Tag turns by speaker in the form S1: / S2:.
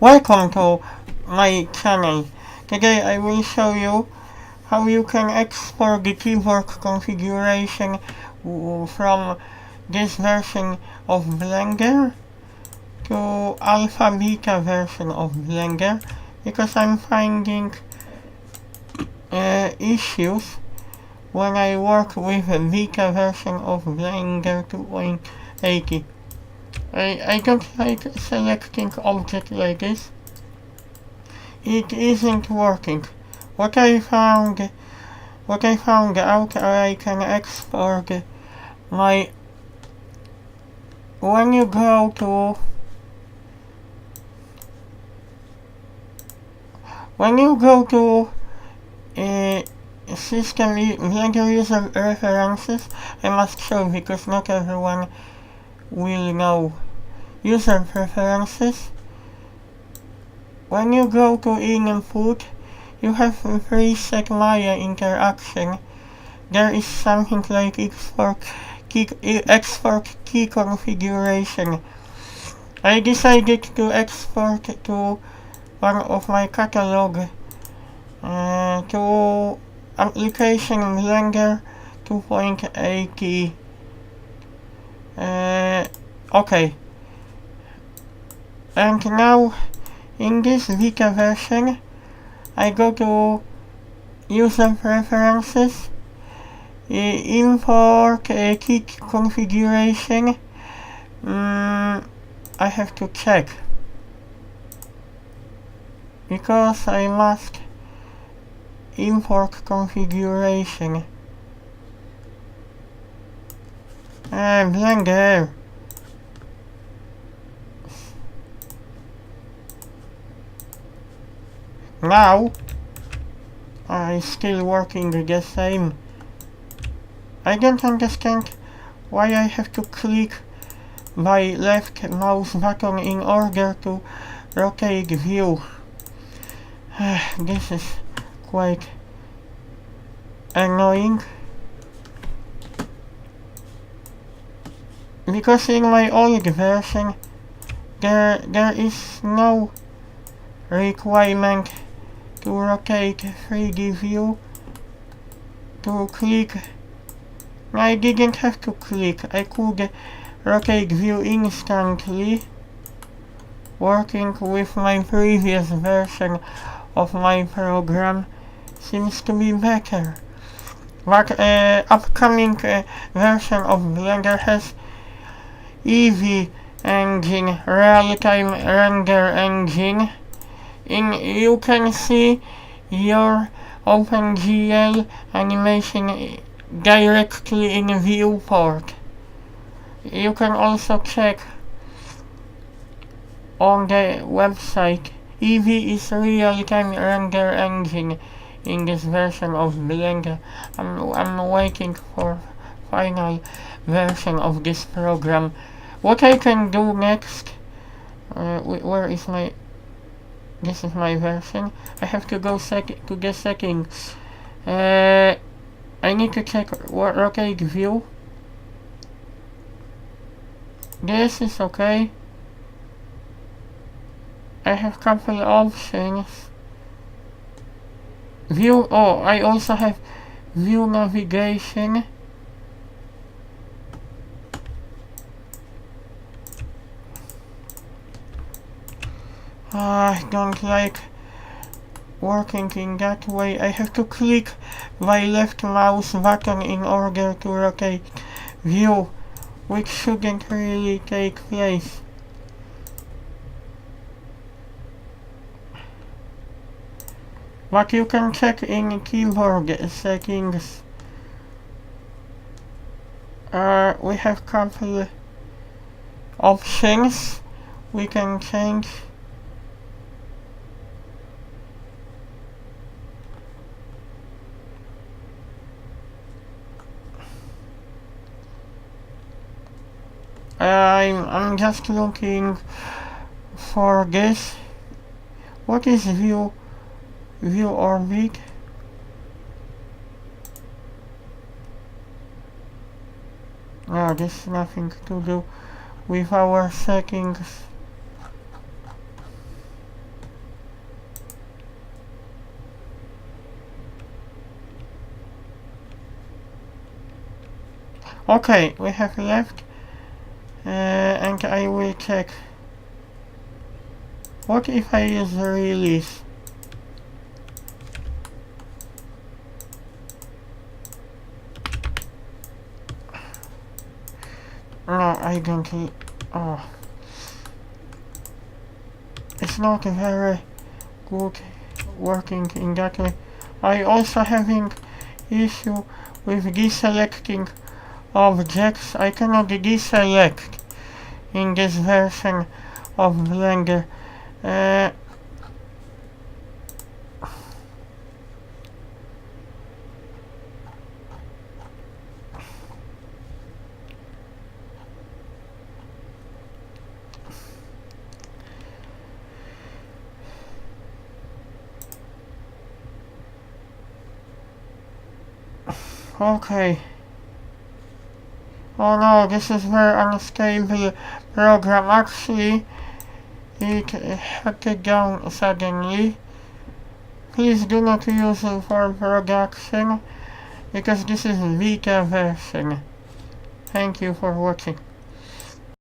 S1: Welcome to my channel. Today I will show you how you can export the keyboard configuration from this version of Blender to alpha beta version of Blender, because I'm finding issues when I work with a beta version of Blender 2.80. I don't like selecting object like this. It isn't working. What I found out, I can export my, when you go to system Blender user references, I must show because not everyone will know. User preferences. When you go to input, you have a preset Maya interaction. There is something like export key configuration. I decided to export to one of my catalog to application Blender 2.80. Okay. And now in this beta version, I go to user preferences, import key configuration. I have to check because I must import configuration. Blender. Now, I'm still working the same. I don't understand why I have to click my left mouse button in order to rotate view. This is quite annoying. Because in my old version, there is no requirement to rotate 3D view, to click. I didn't have to click, I could rotate view instantly. Working with my previous version of my program seems to be better. But upcoming version of Blender has Eevee engine, real-time render engine. You can see your OpenGL animation directly in viewport. You can also check on the website. Eevee is real-time render engine in this version of Blender. I'm waiting for final version of this program. What I can do next, where is my, this is my version. I have to go to the settings. I need to check rotate view. This is okay. I have couple options. View, oh, I also have view navigation. I don't like working in that way. I have to click my left mouse button in order to rotate view, which shouldn't really take place. But you can check in keyboard settings. We have couple options we can change. I'm just looking for this. What is view orbit? No, this is nothing to do with our settings. Okay, we have left, and I will check. What if I use release? No, I don't. Oh, it's not very good working in that way. I also having issue with deselecting objects. I cannot deselect in this version of Blender. Uh, okay. Oh no, this is very unstable program. Actually, it hacked down suddenly. Please do not use it for production because this is beta version. Thank you for watching.